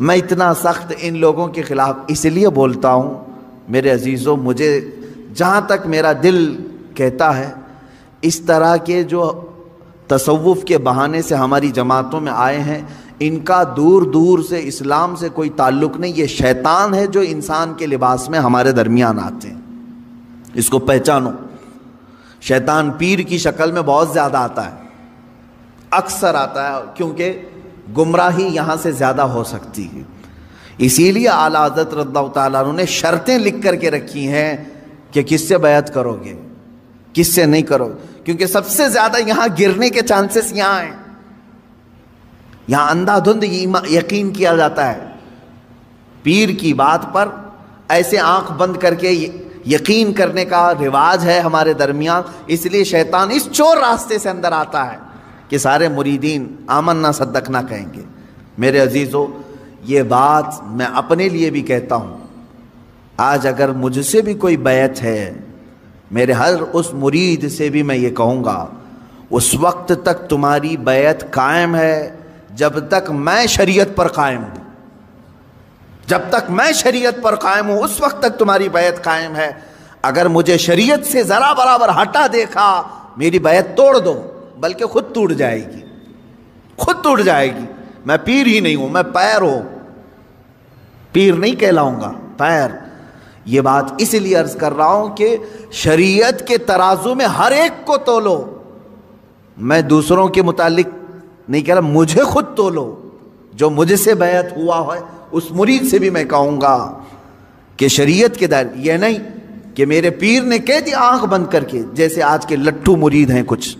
میں اتنا سخت ان لوگوں کے خلاف اس لیے بولتا ہوں میرے عزیزوں، مجھے جہاں تک میرا دل کہتا ہے، اس طرح کے جو تصوف کے بہانے سے ہماری جماعتوں میں آئے ہیں، ان کا دور دور سے اسلام سے کوئی تعلق نہیں، یہ شیطان ہے جو انسان کے لباس میں ہمارے درمیان آتے ہیں۔ اس کو پہچانو، شیطان پیر کی شکل میں بہت زیادہ آتا ہے، اکثر آتا ہے، کیونکہ گمراہی یہاں سے زیادہ ہو سکتی ہے۔ اسی لیے اعلیٰ حضرت رضی اللہ تعالیٰ عنہ نے شرطیں لکھ کر کے رکھی ہیں کہ کس سے بیعت کرو گے، کس سے نہیں کرو، کیونکہ سب سے زیادہ یہاں گرنے کے چانسز یہاں ہیں۔ یہاں اندھا دھند یقین کیا جاتا ہے، پیر کی بات پر ایسے آنکھ بند کر کے یقین کرنے کا رواج ہے ہمارے درمیان۔ اس لیے شیطان اس چور راستے سے اندر آتا ہے کہ سارے مریدین آمنا صدقنا کہیں گے۔ میرے عزیزو، یہ بات میں اپنے لیے بھی کہتا ہوں، آج اگر مجھ سے بھی کوئی بیعت ہے، میرے ہر اس مرید سے بھی میں یہ کہوں گا، اس وقت تک تمہاری بیعت قائم ہے جب تک میں شریعت پر قائم ہوں۔ جب تک میں شریعت پر قائم ہوں اس وقت تک تمہاری بیعت قائم ہے۔ اگر مجھے شریعت سے ذرا برابر ہٹا دیکھا، میری بیعت توڑ دو، بلکہ خود ٹوٹ جائے گی، خود ٹوٹ جائے گی۔ میں پیر ہی نہیں ہوں، میں پیر ہوں، پیر نہیں کہلاؤں گا، پیر۔ یہ بات اس لیے عرض کر رہا ہوں کہ شریعت کے ترازو میں ہر ایک کو تولو۔ میں دوسروں کے متعلق نہیں کہہ رہا، مجھے خود تولو۔ جو مجھ سے بیعت ہوا ہے اس مرید سے بھی میں کہوں گا کہ شریعت کے دائر، یہ نہیں کہ میرے پیر نے کہہ دیا آنکھ بند کر کے، جیسے آج کے لٹھو مرید ہیں کچھ،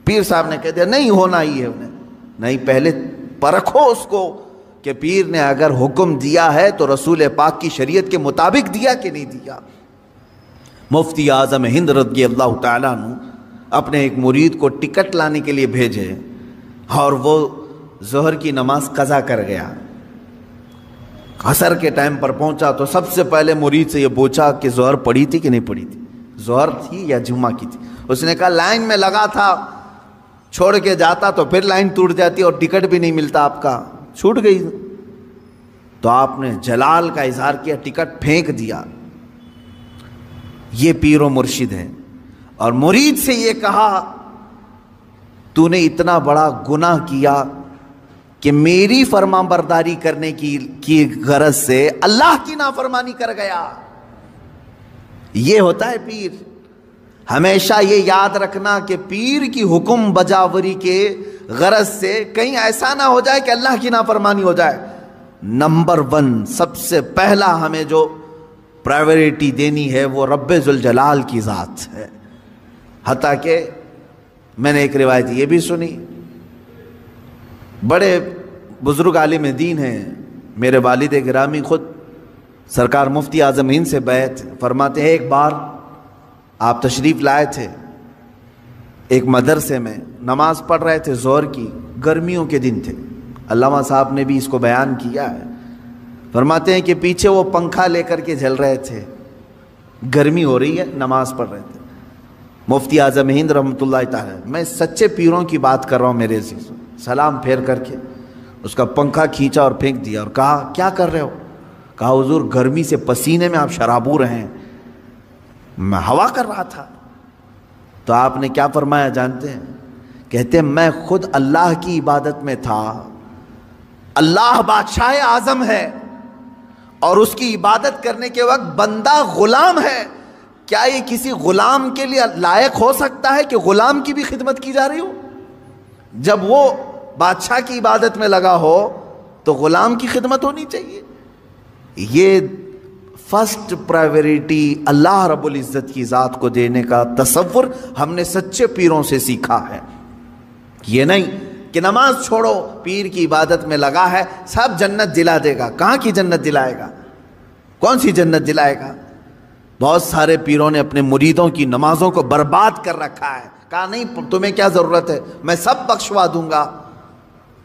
پیر صاحب نے کہہ دیا نہیں ہونا ہی ہے انہیں، نہیں، پہلے پرکھو اس کو کہ پیر نے اگر حکم دیا ہے تو رسول پاک کی شریعت کے مطابق دیا کہ نہیں دیا۔ مفتی اعظم ہند رضی اللہ تعالیٰ عنہ اپنے ایک مرید کو ٹکٹ لانے کے لیے بھیجے، اور وہ ظہر کی نماز قضا کر گیا۔ عصر کے ٹائم پر پہنچا تو سب سے پہلے مرید سے یہ پوچھا کہ ظہر پڑھی تھی کہ نہیں پڑھی تھی، ظہر تھی یا جمعہ کی تھی؟ اس نے کہا لائن میں لگا تھا، چھوڑ کے جاتا تو پھر لائن ٹوٹ جاتی اور ٹکٹ بھی نہیں ملتا، آپ کا چھوٹ گئی۔ تو آپ نے جلال کا اظہار کیا، ٹکٹ پھینک دیا۔ یہ پیر و مرشد ہے۔ اور مرید سے یہ کہا تو نے اتنا بڑا گناہ کیا کہ میری فرما برداری کرنے کی غرض سے اللہ کی نافرمانی کر گیا۔ یہ ہوتا ہے پیر۔ ہمیشہ یہ یاد رکھنا کہ پیر کی حکم بجاوری کے غرض سے کہیں ایسا نہ ہو جائے کہ اللہ کی نافرمانی ہو جائے۔ نمبر 1 سب سے پہلا ہمیں جو پرائیورٹی دینی ہے وہ رب ذوالجلال کی ذات ہے۔ حتیٰ کہ میں نے ایک روایت یہ بھی سنی، بڑے بزرگ عالم دین ہیں، میرے والد گرامی خود سرکار مفتی اعظم ہند سے بیعت فرماتے ہیں، ایک بار آپ تشریف لائے تھے ایک مدرسے میں، نماز پڑھ رہے تھے ظہر کی، گرمیوں کے دن تھے، علامہ صاحب نے بھی اس کو بیان کیا ہے۔ فرماتے ہیں کہ پیچھے وہ پنکھا لے کر کے جل رہے تھے، گرمی ہو رہی ہے، نماز پڑھ رہے تھے۔ مفتی اعظم ہند رحمۃ اللہ تعالی، میں سچے پیروں کی بات کر رہا ہوں میرے عزیز، سلام پھیر کر کے اس کا پنکھا کھینچا اور پھینک دیا اور کہا کیا کر رہے ہو؟ کہا حضور گرمی سے پسینے میں آپ شرابور ہیں، میں ہوا کر رہا تھا۔ تو آپ نے کیا فرمایا جانتے ہیں؟ کہتے ہیں میں خود اللہ کی عبادت میں تھا، اللہ بادشاہ اعظم ہے اور اس کی عبادت کرنے کے وقت بندہ غلام ہے، کیا یہ کسی غلام کے لیے لائق ہو سکتا ہے کہ غلام کی بھی خدمت کی جا رہی ہو؟ جب وہ بادشاہ کی عبادت میں لگا ہو تو غلام کی خدمت ہونی چاہیے۔ یہ فرسٹ پرائیورٹی اللہ رب العزت کی ذات کو دینے کا تصور ہم نے سچے پیروں سے سیکھا ہے۔ یہ نہیں کہ نماز چھوڑو، پیر کی عبادت میں لگا ہے، سب جنت دلا دے گا۔ کہاں کی جنت دلائے گا؟ کون سی جنت دلائے گا؟ بہت سارے پیروں نے اپنے مریدوں کی نمازوں کو برباد کر رکھا ہے، کہا نہیں تمہیں کیا ضرورت ہے، میں سب بخشوا دوں گا،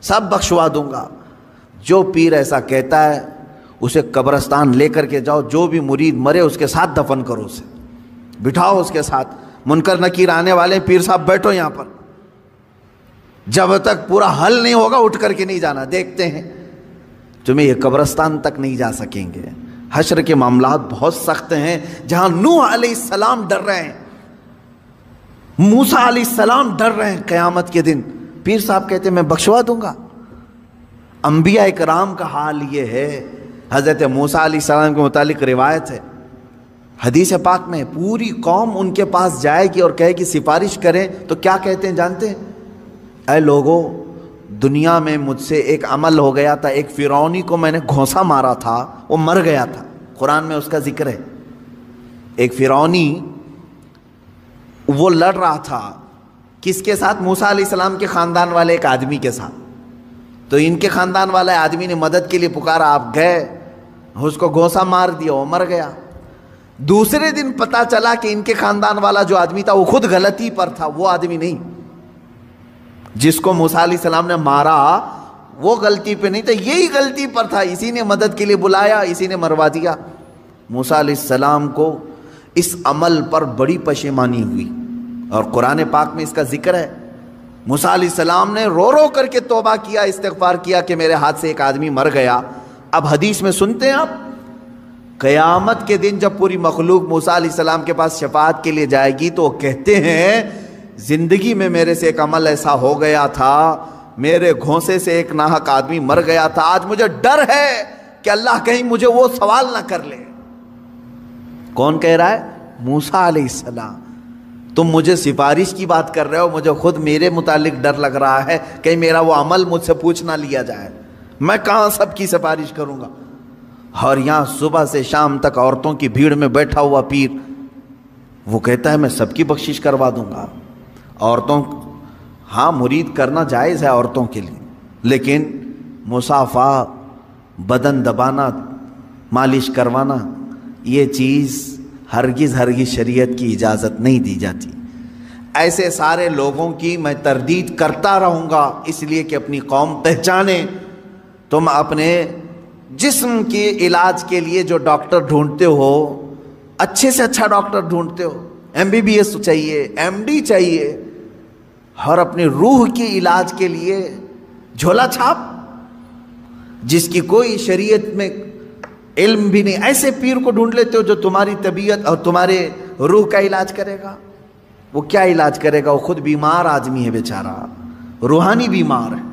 سب بخشوا دوں گا۔ جو پیر ایسا کہتا ہے اسے قبرستان لے کر کے جاؤ، جو بھی مرید مرے اس کے ساتھ دفن کرو، اسے بٹھاؤ اس کے ساتھ۔ منکر نکیر آنے والے پیر صاحب بیٹھو یہاں پر، جب تک پورا حل نہیں ہوگا اٹھ کر کے نہیں جانا، دیکھتے ہیں تمہیں یہ قبرستان تک نہیں جا سکیں گے۔ حشر کے معاملات بہت سخت ہیں، جہاں نوح علیہ السلام ڈر رہے ہیں، موسیٰ علیہ السلام ڈر رہے ہیں قیامت کے دن، پیر صاحب کہتے ہیں میں بخشوا دوں گا۔ انبیاء کرام کا حال یہ ہے۔ حضرت موسیٰ علیہ السلام کے متعلق روایت ہے، حدیث پاک میں، پوری قوم ان کے پاس جائے گی اور کہے گی سفارش کریں، تو کیا کہتے ہیں جانتے ہیں؟ اے لوگو، دنیا میں مجھ سے ایک عمل ہو گیا تھا، ایک فرعونی کو میں نے گھونسا مارا تھا، وہ مر گیا تھا، قرآن میں اس کا ذکر ہے۔ ایک فرعونی وہ لڑ رہا تھا، کس کے ساتھ؟ موسیٰ علیہ السلام کے خاندان والے ایک آدمی کے ساتھ۔ تو ان کے خاندان والے آدمی نے مدد کے لیے پکارا، آپ گئے، اس کو گھونسا مار دیا، وہ مر گیا۔ دوسرے دن پتا چلا کہ ان کے خاندان والا جو آدمی تھا وہ خود غلطی پر تھا، وہ آدمی نہیں، جس کو موسیٰ علیہ السلام نے مارا وہ غلطی پہ نہیں تھا، یہی غلطی پر تھا، اسی نے مدد کے لیے بلایا، اسی نے مروا دیا۔ موسیٰ علیہ السلام کو اس عمل پر بڑی پشیمانی ہوئی، اور قرآن پاک میں اس کا ذکر ہے۔ موسیٰ علیہ السلام نے رو رو کر کے توبہ کیا، استغفار کیا کہ میرے ہاتھ سے ایک آدمی مر گیا۔ اب حدیث میں سنتے ہیں آپ، قیامت کے دن جب پوری مخلوق موسیٰ علیہ السلام کے پاس شفاعت کے لیے جائے گی تو وہ کہتے ہیں زندگی میں میرے سے ایک عمل ایسا ہو گیا تھا، میرے گھونسے سے ایک ناحق آدمی مر گیا تھا، آج مجھے ڈر ہے کہ اللہ کہیں مجھے وہ سوال نہ کر لے۔ کون کہہ رہا ہے؟ موسیٰ علیہ السلام۔ تم مجھے سفارش کی بات کر رہے ہو، مجھے خود میرے متعلق ڈر لگ رہا ہے کہیں میرا وہ عمل مجھ سے پوچھ نہ لیا جائے، میں کہاں سب کی سفارش کروں گا۔ اور یہاں صبح سے شام تک عورتوں کی بھیڑ میں بیٹھا ہوا پیر، وہ کہتا ہے میں سب کی بخشش کروا دوں گا۔ عورتوں، ہاں مرید کرنا جائز ہے عورتوں کے لیے، لیکن مصافحہ، بدن دبانا، مالش کروانا، یہ چیز ہرگز شریعت کی اجازت نہیں دی جاتی۔ ایسے سارے لوگوں کی میں تردید کرتا رہوں گا، اس لیے کہ اپنی قوم پہچانے۔ تم اپنے جسم کے علاج کے لیے جو ڈاکٹر ڈھونڈتے ہو، اچھے سے اچھا ڈاکٹر ڈھونڈتے ہو، MBBS چاہیے، MD چاہیے، اور اپنی روح کے علاج کے لیے جھولا چھاپ، جس کی کوئی شریعت میں علم بھی نہیں، ایسے پیر کو ڈھونڈ لیتے ہو جو تمہاری طبیعت اور تمہارے روح کا علاج کرے گا۔ وہ کیا علاج کرے گا؟ وہ خود بیمار آدمی ہے بیچارہ، روحانی بیمار ہے۔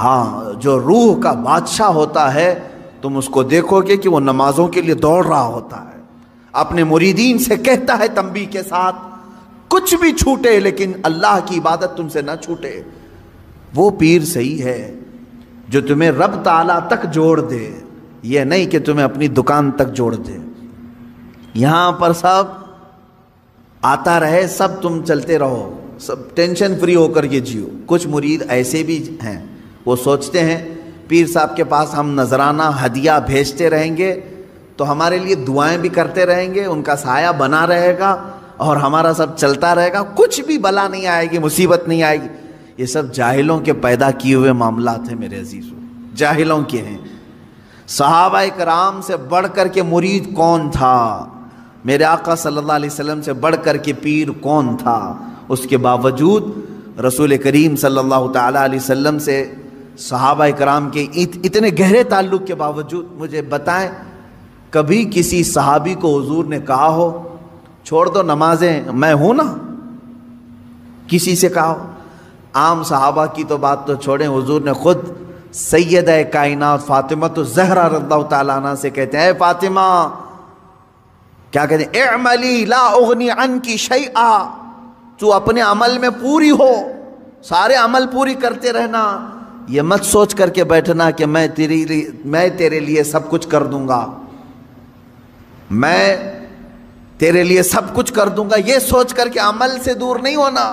ہاں، جو روح کا بادشاہ ہوتا ہے تم اس کو دیکھو گے کہ وہ نمازوں کے لیے دوڑ رہا ہوتا ہے، اپنے مریدین سے کہتا ہے تنبیہ کے ساتھ، کچھ بھی چھوٹے لیکن اللہ کی عبادت تم سے نہ چھوٹے۔ وہ پیر صحیح ہے جو تمہیں رب تعالیٰ تک جوڑ دے، یہ نہیں کہ تمہیں اپنی دکان تک جوڑ دے۔ یہاں پر سب آتا رہے، سب تم چلتے رہو، سب ٹینشن فری ہو کر کے جیو۔ کچھ مرید ایسے بھی ہیں، وہ سوچتے ہیں پیر صاحب کے پاس ہم نذرانہ ہدیہ بھیجتے رہیں گے تو ہمارے لیے دعائیں بھی کرتے رہیں گے، ان کا سایہ بنا رہے گا اور ہمارا سب چلتا رہے گا، کچھ بھی بلا نہیں آئے گی، مصیبت نہیں آئے گی۔ یہ سب جاہلوں کے پیدا کیے ہوئے معاملات ہیں میرے عزیزوں، جاہلوں کے ہیں۔ صحابہ کرام سے بڑھ کر کے مرید کون تھا؟ میرے آقا صلی اللہ علیہ وسلم سے بڑھ کر کے پیر کون تھا؟ اس کے باوجود رسول کریم صلی اللہ تعالیٰ علیہ وسلم سے صحابہ کرام کے اتنے گہرے تعلق کے باوجود مجھے بتائیں کبھی کسی صحابی کو حضور نے کہا ہو چھوڑ دو نمازیں، میں ہوں نا؟ کسی سے کہا ہو؟ عام صحابہ کی تو بات تو چھوڑیں، حضور نے خود سیدہ کائنات فاطمہ الزہرا رضی اللہ تعالیٰ عنہ سے کہتے ہیں، اے فاطمہ، کیا کہتے ہیں؟ اعملی لا اغنی عنکی شیئا، تو اپنے عمل میں پوری ہو، سارے عمل پوری کرتے رہنا، یہ مت سوچ کر کے بیٹھنا کہ میں تیرے لیے سب کچھ کر دوں گا، میں تیرے لیے سب کچھ کر دوں گا، یہ سوچ کر کے عمل سے دور نہیں ہونا۔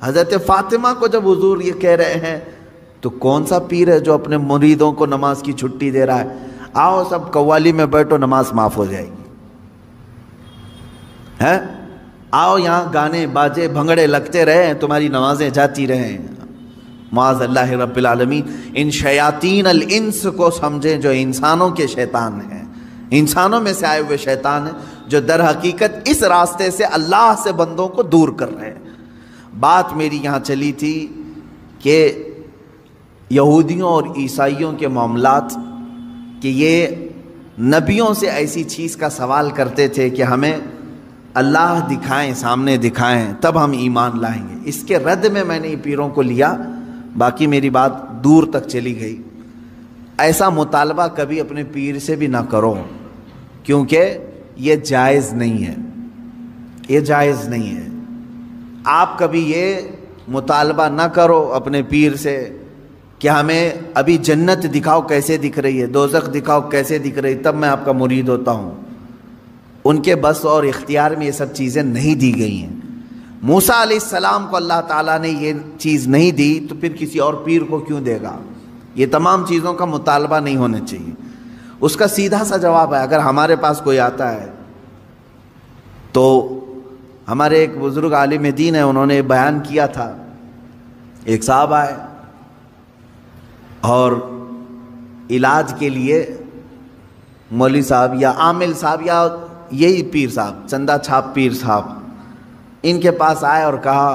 حضرت فاطمہ کو جب حضور یہ کہہ رہے ہیں تو کون سا پیر ہے جو اپنے مریدوں کو نماز کی چھٹی دے رہا ہے؟ آؤ سب قوالی میں بیٹھو، نماز معاف ہو جائے گی، ہے؟ آؤ یہاں گانے باجے بھنگڑے لگتے رہیں، تمہاری نمازیں جاتی رہیں۔ معاذ اللہ رب العالمین ان شیاطین الانس کو سمجھیں جو انسانوں کے شیطان ہیں، انسانوں میں سے آئے ہوئے شیطان ہیں جو در حقیقت اس راستے سے اللہ سے بندوں کو دور کر رہے ہیں۔ بات میری یہاں چلی تھی کہ یہودیوں اور عیسائیوں کے معاملات کہ یہ نبیوں سے ایسی چیز کا سوال کرتے تھے کہ ہمیں اللہ دکھائیں، سامنے دکھائیں، تب ہم ایمان لائیں گے۔ اس کے رد میں نے یہ پیروں کو لیا، باقی میری بات دور تک چلی گئی۔ ایسا مطالبہ کبھی اپنے پیر سے بھی نہ کرو، کیونکہ یہ جائز نہیں ہے، یہ جائز نہیں ہے۔ آپ کبھی یہ مطالبہ نہ کرو اپنے پیر سے کہ ہمیں ابھی جنت دکھاؤ کیسے دکھ رہی ہے، دوزخ دکھاؤ کیسے دکھ رہی ہے، تب میں آپ کا مرید ہوتا ہوں۔ ان کے بس اور اختیار میں یہ سب چیزیں نہیں دی گئی ہیں۔ موسیٰ علیہ السلام کو اللہ تعالیٰ نے یہ چیز نہیں دی تو پھر کسی اور پیر کو کیوں دے گا؟ یہ تمام چیزوں کا مطالبہ نہیں ہونا چاہیے۔ اس کا سیدھا سا جواب ہے، اگر ہمارے پاس کوئی آتا ہے تو ہمارے ایک بزرگ عالم دین ہیں، انہوں نے بیان کیا تھا، ایک صاحب آئے اور علاج کے لیے مولوی صاحب یا عامل صاحب یا یہی پیر صاحب، چندہ چھاپ پیر صاحب، ان کے پاس آئے اور کہا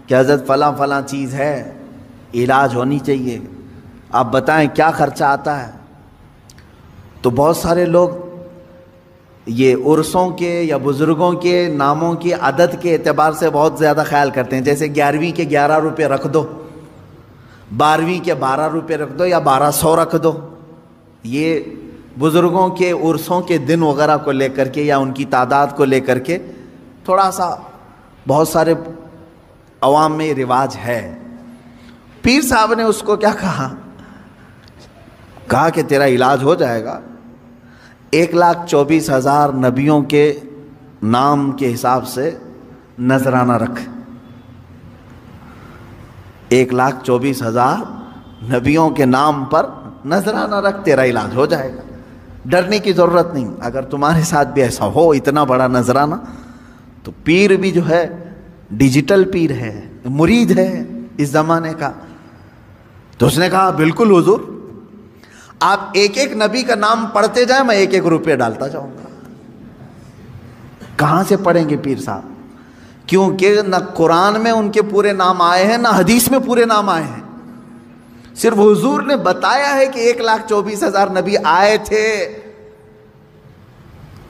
کہ حضرت فلاں فلاں چیز ہے، علاج ہونی چاہیے، آپ بتائیں کیا خرچہ آتا ہے؟ تو بہت سارے لوگ یہ عرسوں کے یا بزرگوں کے ناموں کی عدد کے اعتبار سے بہت زیادہ خیال کرتے ہیں، جیسے 11ویں کے 11 روپے رکھ دو، 12ویں کے 12 روپے رکھ دو یا 1200 رکھ دو۔ یہ بزرگوں کے عرسوں کے دن وغیرہ کو لے کر کے یا ان کی تعداد کو لے کر کے تھوڑا سا بہت سارے عوام میں رواج ہے۔ پیر صاحب نے اس کو کیا کہا کہ تیرا علاج ہو جائے گا، 1,24,000 نبیوں کے نام کے حساب سے نذرانہ رکھ، 1,24,000 نبیوں کے نام پر نذرانہ رکھ، تیرا علاج ہو جائے گا، ڈرنے کی ضرورت نہیں۔ اگر تمہارے ساتھ بھی ایسا ہو اتنا بڑا نذرانہ، تو پیر بھی جو ہے ڈیجیٹل پیر ہے، مرید ہے اس زمانے کا۔ تو اس نے کہا بالکل حضور، آپ ایک ایک نبی کا نام پڑھتے جائیں، میں 1-1 روپے ڈالتا جاؤں گا۔ کہاں سے پڑھیں گے پیر صاحب؟ کیونکہ نہ قرآن میں ان کے پورے نام آئے ہیں، نہ حدیث میں پورے نام آئے ہیں۔ صرف حضور نے بتایا ہے کہ 1,24,000 نبی آئے تھے،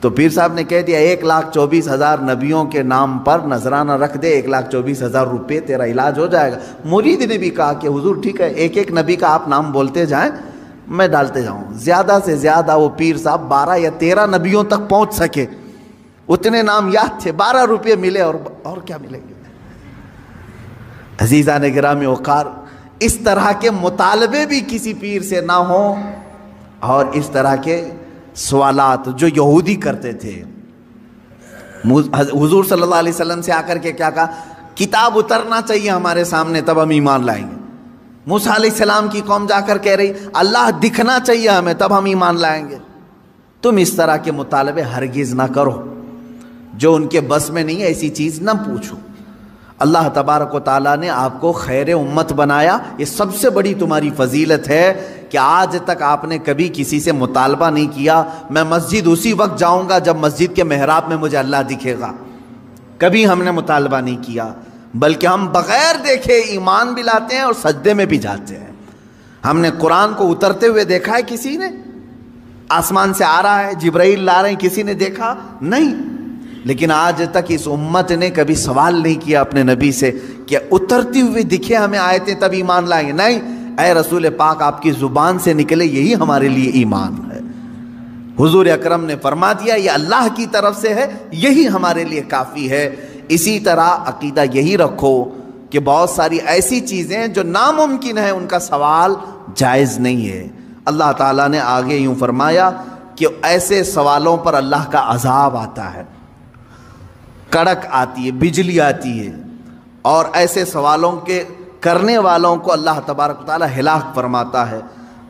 تو پیر صاحب نے کہہ دیا 1,24,000 نبیوں کے نام پر نذرانہ رکھ دے، 1,24,000 روپے تیرا علاج ہو جائے گا۔ مرید نے بھی کہا کہ حضور ٹھیک ہے، 1-1 نبی کا آپ نام بولتے جائیں، میں ڈالتے جاؤں۔ زیادہ سے زیادہ وہ پیر صاحب 12 یا 13 نبیوں تک پہنچ سکے، اتنے نام یاد تھے، 12 روپے ملے، اور کیا ملیں گے؟ عزیزان گرامی وقار، اس طرح کے مطالبے بھی کسی پیر سے نہ ہوں، اور اس طرح کے سوالات جو یہودی کرتے تھے۔ حضور صلی اللہ علیہ وسلم سے آ کر کے کیا کہا؟ کتاب اترنا چاہیے ہمارے سامنے تب ہم ایمان لائیں گے۔ موسیٰ علیہ السلام کی قوم جا کر کہہ رہی اللہ دکھنا چاہیے ہمیں تب ہم ایمان لائیں گے۔ تم اس طرح کے مطالبے ہرگز نہ کرو، جو ان کے بس میں نہیں ہے ایسی چیز نہ پوچھو۔ اللہ تبارک و تعالیٰ نے آپ کو خیر امت بنایا، یہ سب سے بڑی تمہاری فضیلت ہے کہ آج تک آپ نے کبھی کسی سے مطالبہ نہیں کیا میں مسجد اسی وقت جاؤں گا جب مسجد کے محراب میں مجھے اللہ دکھے گا۔ کبھی ہم نے مطالبہ نہیں کیا، بلکہ ہم بغیر دیکھے ایمان بھی لاتے ہیں اور سجدے میں بھی جاتے ہیں۔ ہم نے قرآن کو اترتے ہوئے دیکھا ہے کسی نے؟ آسمان سے آ رہا ہے، جبرائیل لا رہے ہیں، کسی نے دیکھا؟ نہیں۔ لیکن آج تک اس امت نے کبھی سوال نہیں کیا اپنے نبی سے کہ اترتی ہوئے دکھے ہمیں آیتیں تب ایمان لائیں گے۔ نہیں، اے رسول پاک آپ کی زبان سے نکلے یہی ہمارے لیے ایمان ہے۔ حضور اکرم نے فرما دیا یہ اللہ کی طرف سے ہے، یہی ہمارے لیے کافی ہے۔ اسی طرح عقیدہ یہی رکھو کہ بہت ساری ایسی چیزیں جو ناممکن ہیں ان کا سوال جائز نہیں ہے۔ اللہ تعالیٰ نے آگے یوں فرمایا کہ ایسے سوالوں پر اللہ کا عذاب آتا ہے، کڑک آتی ہے، بجلی آتی ہے، اور ایسے سوالوں کے کرنے والوں کو اللہ تبارک و تعالیٰ ہلاک فرماتا ہے۔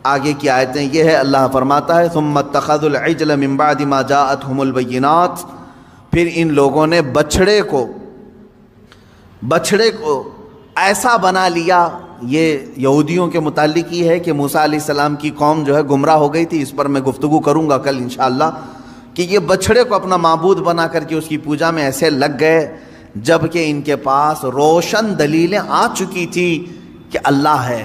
آگے کی آیتیں یہ ہے، اللہ فرماتا ہے ثم اتخذوا العجل من بعد ما جاءتهم البینات، پھر ان لوگوں نے بچھڑے کو ایسا بنا لیا۔ یہ یہودیوں کے متعلق ہی ہے کہ موسیٰ علیہ السلام کی قوم جو ہے گمراہ ہو گئی تھی، اس پر میں گفتگو کروں گا کل انشاءاللہ، کہ یہ بچھڑے کو اپنا معبود بنا کر کے اس کی پوجا میں ایسے لگ گئے جبکہ ان کے پاس روشن دلیلیں آ چکی تھی کہ اللہ ہے۔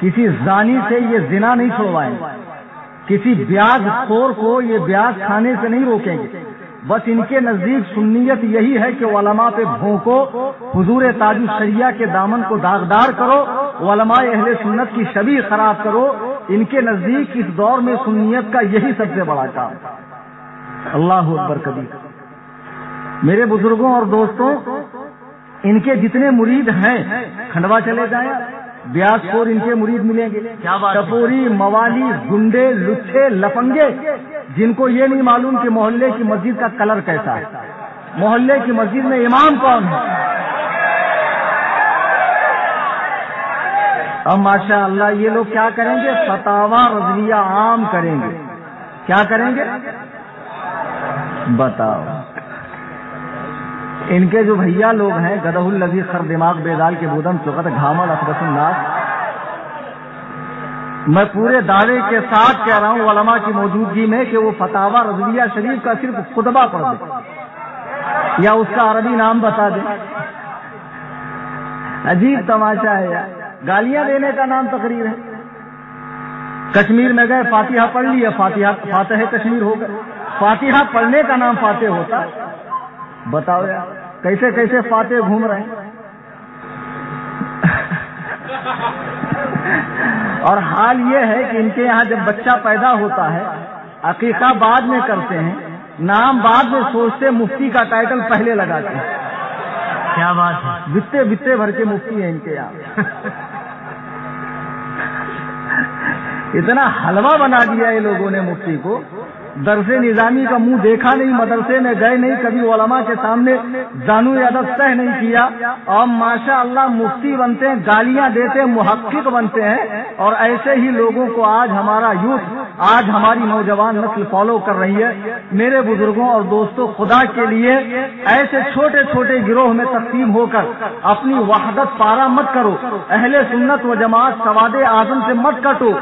کسی زانی سے یہ زنا نہیں چھڑوائیں گے، کسی بیاج خور کو یہ بیاج کھانے سے نہیں روکیں گے. بس ان کے نزدیک سنیت یہی ہے کہ علماء پہ بھونکو، حضور تاج الشریعہ کے دامن کو داغدار کرو، علماء اہل سنت کی شبیہ خراب کرو. ان کے نزدیک اس دور میں سنیت کا یہی سب سے بڑا کام. اللہ اکبر کبیر. میرے بزرگوں اور دوستوں، ان کے جتنے مرید ہیں کھنڈوا چلے جائیں، بیاس خور ان کے مرید ملیں گے، ٹپوری، موالی، گنڈے، لچھے، لفنگے، جن کو یہ نہیں معلوم کہ محلے کی مسجد کا کلر کیسا ہے، محلے کی مسجد میں امام کون ہے. اب ماشاء اللہ یہ لوگ کیا کریں گے؟ فتاوا رضویہ عام کریں گے. کیا کریں گے بتاؤ؟ ان کے جو بھیا لوگ ہیں، گدہ الذی خر دماغ بیدال کے بودن چوکت گھامل اخبث الناس، میں پورے دعوے کے ساتھ کہہ رہا ہوں علماء کی موجودگی میں کہ وہ فتاوا رضویہ شریف کا صرف خطبہ پڑھ دے یا اس کا عربی نام بتا دے. عجیب تماشا ہے یار. گالیاں دینے کا نام تقریر ہے. کشمیر میں گئے، فاتحہ پڑھ لی، فاتح کشمیر ہو گئے. فاتحہ پڑھنے کا نام فاتح ہوتا ہے؟ بتاؤ یار کیسے کیسے فاتح گھوم رہے ہیں. اور حال یہ ہے کہ ان کے یہاں جب بچہ پیدا ہوتا ہے عقیقہ بعد میں کرتے ہیں، نام بعد میں سوچتے، مفتی کا ٹائٹل پہلے لگاتے ہیں. کیا بات ہے. بتے بھر کے مفتی ہیں ان کے یہاں. اتنا حلوہ بنا دیا یہ لوگوں نے مفتی کو. درس نظامی کا منہ دیکھا نہیں، مدرسے میں گئے نہیں، کبھی علماء کے سامنے زانو ادب سہ نہیں کیا، اور ماشاء اللہ مفتی بنتے ہیں، گالیاں دیتے ہیں، محقق بنتے ہیں. اور ایسے ہی لوگوں کو آج ہمارا یوتھ، آج ہماری نوجوان نسل فالو کر رہی ہے. میرے بزرگوں اور دوستوں، خدا کے لیے ایسے چھوٹے چھوٹے گروہ میں تقسیم ہو کر اپنی وحدت پارا مت کرو. اہل سنت و جماعت سواد اعظم سے مت کٹو.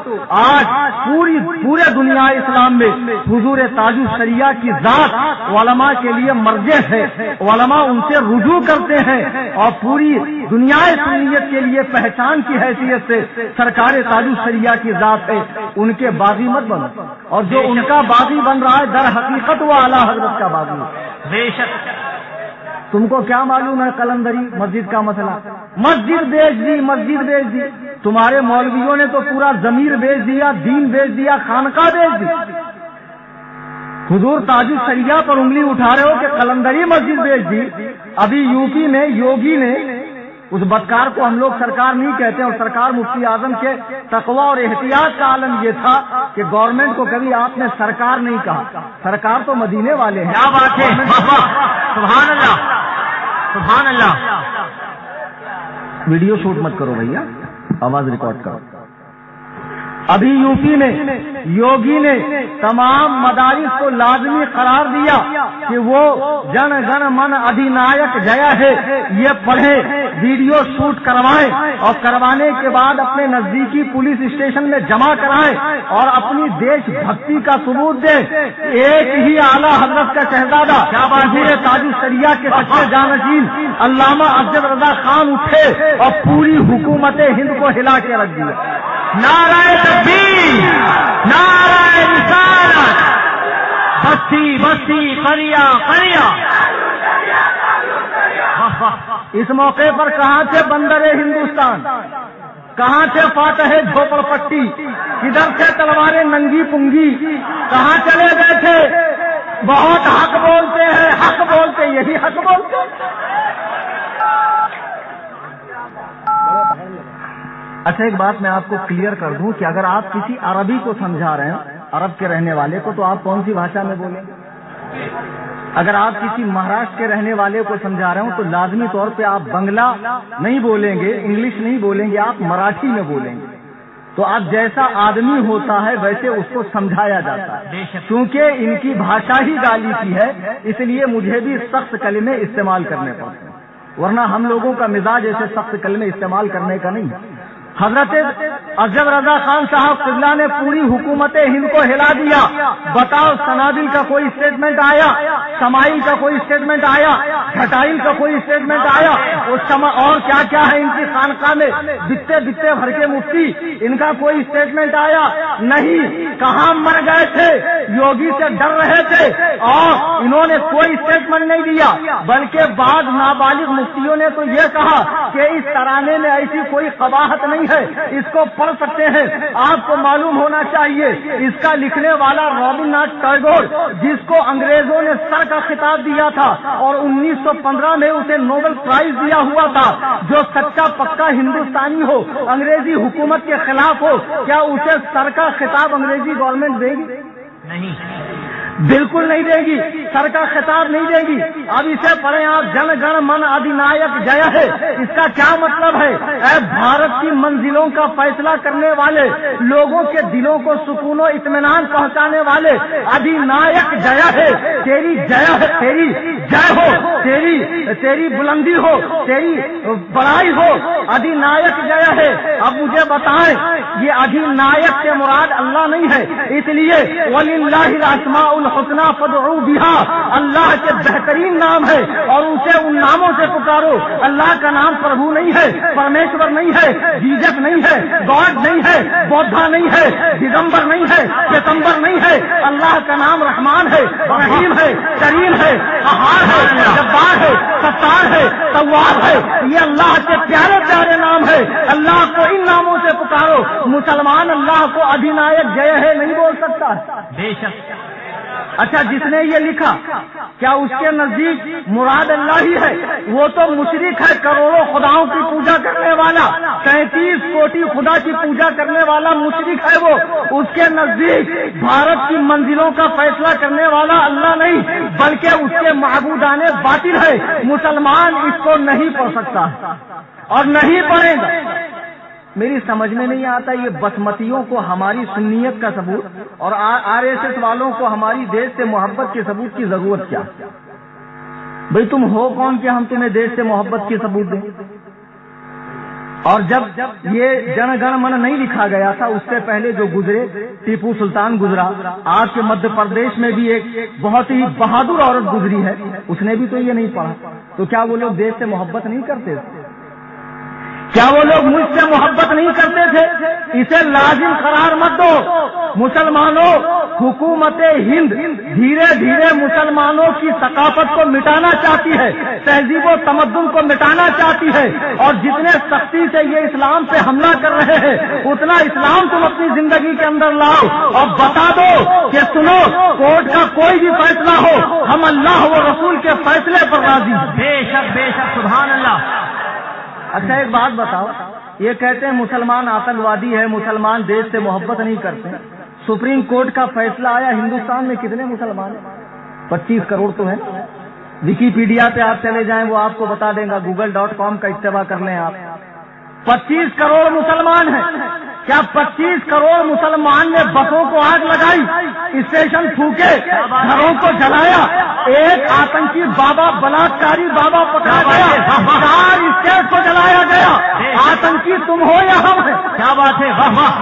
آج پورے دنیا اسلام میں حضور تاج الشریعہ کی ذات علماء کے لیے مرجع ہے. علماء ان سے رجوع کرتے ہیں، اور پوری دنیا سنیت کے لیے پہچان کی حیثیت سے سرکار تاج الشریعہ کی ذات ہے. ان کے باغی مت بنو، اور جو ان کا باغی بن رہا ہے در حقیقت وہ اعلیٰ حضرت کا باغی ہے. بے شک. تم کو کیا معلوم ہے قلندری مسجد کا مسئلہ؟ مسجد بیچ دی. تمہارے مولویوں نے تو پورا ضمیر بیچ دیا، دین بیچ دیا، خانقاہ بیچ دی. حضور تاج الشریعہ پر انگلی اٹھا رہے ہو کہ قلندری مسجد بیچ دی. ابھی یو پی میں یوگی نے، اس بدکار کو ہم لوگ سرکار نہیں کہتے، اور سرکار مفتی اعظم کے تقوی اور احتیاط کا عالم یہ تھا کہ گورنمنٹ کو کبھی آپ نے سرکار نہیں کہا. سرکار تو مدینے والے ہیں. کیا بات ہے. سبحان اللہ سبحان اللہ. ویڈیو شوٹ مت کرو بھیا، آواز ریکارڈ کرو. ابھی یو پی میں یوگی نے تمام مدارس کو لازمی قرار دیا کہ وہ جن گن من ادھینائک جیا ہے یہ پڑھے، ویڈیو شوٹ کروائیں، اور کروانے کے بعد اپنے نزدیکی پولیس اسٹیشن میں جمع کرائیں اور اپنی دیش بھکتی کا ثبوت دیں. ایک ہی اعلیٰ حضرت کا شہزادہ حضور تاج الشریعہ کے سچے جانشین علامہ افضل رضا خان اٹھے اور پوری حکومت ہند کو ہلا کے رکھ دیا. نعرہ تکبیر، نعرہ رسالت، بستی بستی قریہ قریہ. اس موقع پر کہاں تھے بندر ہندوستان؟ کہاں تھے فاتح جھوپڑ پٹی؟ کدھر تھے تلواریں ننگی پنگی؟ کہاں چلے گئے تھے؟ بہت حق بولتے ہیں، حق بولتے، یہی حق بولتے. اچھا ایک بات میں آپ کو کلیئر کر دوں کہ اگر آپ کسی عربی کو سمجھا رہے ہیں، عرب کے رہنے والے کو، تو آپ کون سی بھاشا میں بولیں گے؟ اگر آپ کسی مہاراشٹر کے رہنے والے کو سمجھا رہے ہوں تو لازمی طور پہ آپ بنگلہ نہیں بولیں گے، انگلش نہیں بولیں گے، آپ مراٹھی میں بولیں گے. تو آپ جیسا آدمی ہوتا ہے ویسے اس کو سمجھایا جاتا ہے. کیونکہ ان کی بھاشا ہی گالی کی ہے، اس لیے مجھے بھی سخت کلمے استعمال کرنے پڑتے ہیں، ورنہ ہم لوگوں کا مزاج ایسے سخت کلمے استعمال کرنے کا نہیں. حضرت اجب رضا خان صاحب قبلہ نے پوری حکومت ہند کو ہلا دیا. بتاؤ سنابل کا کوئی اسٹیٹمنٹ آیا, سمائل کا کوئی اسٹیٹمنٹ آیا, گھٹائل کا کوئی اسٹیٹمنٹ آیا, اور کیا کیا ہے ان کی خانقاہ میں بتے بتے بھر کے مفتی, ان کا کوئی اسٹیٹمنٹ آیا نہیں. کہاں مر گئے تھے, یوگی سے ڈر رہے تھے اور انہوں نے کوئی اسٹیٹمنٹ نہیں دیا. بلکہ بعض نابالغ مفتیوں نے تو یہ کہا کہ اس ترانے میں ایسی کوئی قباحت نہیں ہے, اس کو پڑھ سکتے ہیں. آپ کو معلوم ہونا چاہیے اس کا لکھنے والا رابن ناتھ ٹیگور, جس کو انگریزوں نے سر کا خطاب دیا تھا اور 1915 میں اسے نوبل پرائز دیا ہوا تھا, جو سچا پکا ہندوستانی ہو, انگریزی حکومت کے خلاف ہو, کیا اسے سر کا خطاب انگریزی گورنمنٹ دے گی؟ نہیں, بالکل نہیں دے گی, سر کا خطاب نہیں دے گی. اب اسے پڑھیں آپ, جن گن من ادھینائک جے ہے. اس کا کیا مطلب ہے؟ اے بھارت کی منزلوں کا فیصلہ کرنے والے, لوگوں کے دلوں کو سکون و اطمینان پہنچانے والے, ادھینائک جے ہے. تیری جے ہے, تیری جے ہو, تیری بلندی ہو, تیری بڑائی ہو, ادھینائک جے ہے. اب مجھے بتائیں یہ ادھینائک سے مراد اللہ نہیں ہے, اس لیے وللہ الاسماء الحسنى فادعوا بها, اللہ کے بہترین نام ہے اور اسے ان ناموں سے پکارو. اللہ کا نام پربھو نہیں ہے, پرمیشور نہیں ہے, جیزس نہیں ہے, گاڈ نہیں ہے, بودھا نہیں ہے, دگمبر نہیں ہے, ستمبر نہیں ہے. اللہ کا نام رحمان ہے, رحیم ہے, کریم ہے, قہار ہے, جبار ہے, ستار ہے, تواب ہے. یہ اللہ کے پیارے پیارے نام ہے. اللہ کو ان ناموں سے پکارو. مسلمان اللہ کو ادھینائک جے ہے نہیں بول سکتا. بے شک. اچھا, جس نے یہ لکھا کیا اس کے نزدیک مراد اللہ ہی ہے؟ وہ تو مشرک ہے, کروڑوں خداؤں کی پوجا کرنے والا, 33 کوٹی خدا کی پوجا کرنے والا مشرک ہے وہ. اس کے نزدیک بھارت کی منزلوں کا فیصلہ کرنے والا اللہ نہیں بلکہ اس کے معبودان باطل ہے. مسلمان اس کو نہیں پڑھ سکتا اور نہیں پڑھے گا. میری سمجھ میں نہیں آتا یہ بسمتیوں کو ہماری سنیت کا ثبوت اور RSS والوں کو ہماری دیش سے محبت کے ثبوت کی ضرورت کیا؟ بھئی تم ہو کون کہ ہم تمہیں دیش سے محبت کے ثبوت دیں؟ اور جب یہ جن گن من نہیں لکھا گیا تھا, اس سے پہلے جو گزرے, ٹیپو سلطان گزرا, آج کے مدھیہ پردیش میں بھی ایک بہت ہی بہادر عورت گزری ہے, اس نے بھی تو یہ نہیں پڑھا. تو کیا وہ لوگ دیش سے محبت نہیں کرتے تھے؟ کیا وہ لوگ ملک سے محبت نہیں کرتے تھے؟ اسے لازم قرار مت دو. مسلمانوں, حکومت ہند دھیرے دھیرے مسلمانوں کی ثقافت کو مٹانا چاہتی ہے, تہذیب و تمدن کو مٹانا چاہتی ہے, اور جتنے سختی سے یہ اسلام پہ حملہ کر رہے ہیں اتنا اسلام تم اپنی زندگی کے اندر لاؤ اور بتا دو کہ سنو, کورٹ کا کوئی بھی فیصلہ ہو, ہم اللہ و رسول کے فیصلے پر راضی ہیں. بے شک, بے شک, سبحان اللہ. اچھا ایک بات بتاؤ, یہ کہتے ہیں مسلمان آتنکوادی ہے, مسلمان دیش سے محبت نہیں کرتے. سپریم کورٹ کا فیصلہ آیا, ہندوستان میں کتنے مسلمان ہیں؟ 25 کروڑ تو ہیں. ویکیپیڈیا پہ آپ چلے جائیں, وہ آپ کو بتا دیں گا, google.com کا اتباع کر لیں آپ. 25 کروڑ مسلمان ہیں. کیا 25 کروڑ مسلمان نے بسوں کو آگ لگائی, اسٹیشن پھونکے, گھروں کو جلایا, ایک آتنکی بابا, بلاکاری بابا پکڑا گیا, 4 اسٹیٹ کو جلایا گیا. آتنکی تم ہو یا ہم ہیں؟ کیا بات ہے, واہ واہ.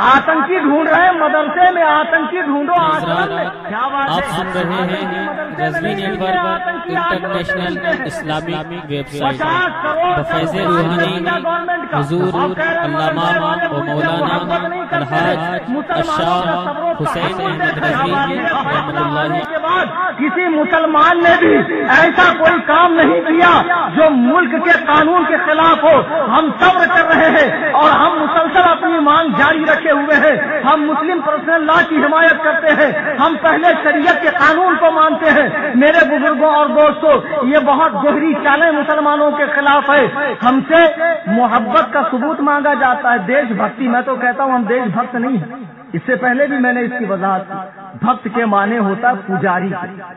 آتنکی ڈھونڈ رہے ہیں مدرسے میں, آتنکی ڈھونڈو آسمان میں. کیا بات ہے. آپ سن رہے ہیں Rizvi network international Islamic website بفیض روحانی حضور علامہ و مولانا الحاج الشاہ حسین احمد رضوی رحمۃ اللہ. کسی مسلمان نے بھی ایسا کوئی کام نہیں کیا جو ملک کے قانون کے خلاف ہو. ہم صبر کر رہے ہیں اور ہم مسلسل اپنی مانگ جاری رکھے ہوئے ہیں. ہم مسلم پرسنل لا کی حمایت کرتے ہیں. ہم پہلے شریعت کے قانون کو مانتے ہیں. میرے بزرگوں اور دوستوں, یہ بہت گہری چالیں مسلمانوں کے خلاف ہے. ہم سے محبت کا ثبوت مانگا جاتا ہے, دیش بھکتی. میں تو کہتا ہوں ہم دیش بھکت نہیں ہیں. اس سے پہلے بھی میں نے اس کی وضاحت کی. بھکت کے معنی ہوتا پجاری.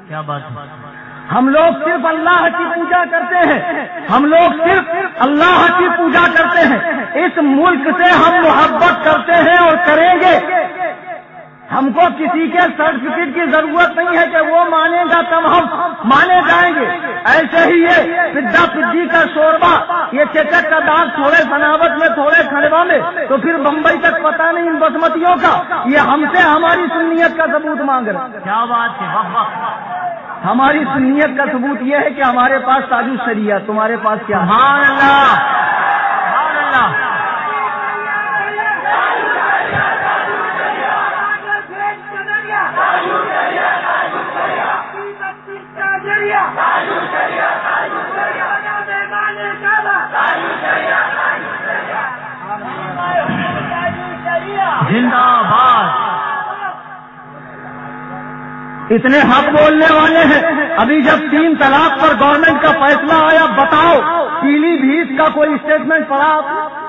کیا بات ہے. ہم لوگ صرف اللہ کی پوجا کرتے ہیں, ہم لوگ صرف اللہ کی پوجا کرتے ہیں. اس ملک سے ہم محبت کرتے ہیں اور کریں گے. ہم کو کسی کے سرٹیفکیٹ کی ضرورت نہیں ہے کہ وہ مانے گا تب ہم مانے جائیں گے. ایسے ہی یہ پڈا پڈی کا شوربہ، یہ چچک کا داغ تھوڑے بناوٹ میں تھوڑے کھنڈوا میں تو پھر بمبئی تک پتہ نہیں ان بسمتیوں کا. یہ ہم سے ہماری سنیت کا ثبوت مانگ رہے. کیا بات ہے. ہماری سنیت کا ثبوت یہ ہے کہ ہمارے پاس تاج الشریعہ، تمہارے پاس کیا؟ سبحان اللہ سبحان اللہ. زندہ باد. اتنے حق بولنے والے ہیں. ابھی جب 3 طلاق پر گورنمنٹ کا فیصلہ آیا، بتاؤ پیلی بھیت کا کوئی اسٹیٹمنٹ پڑا آپ؟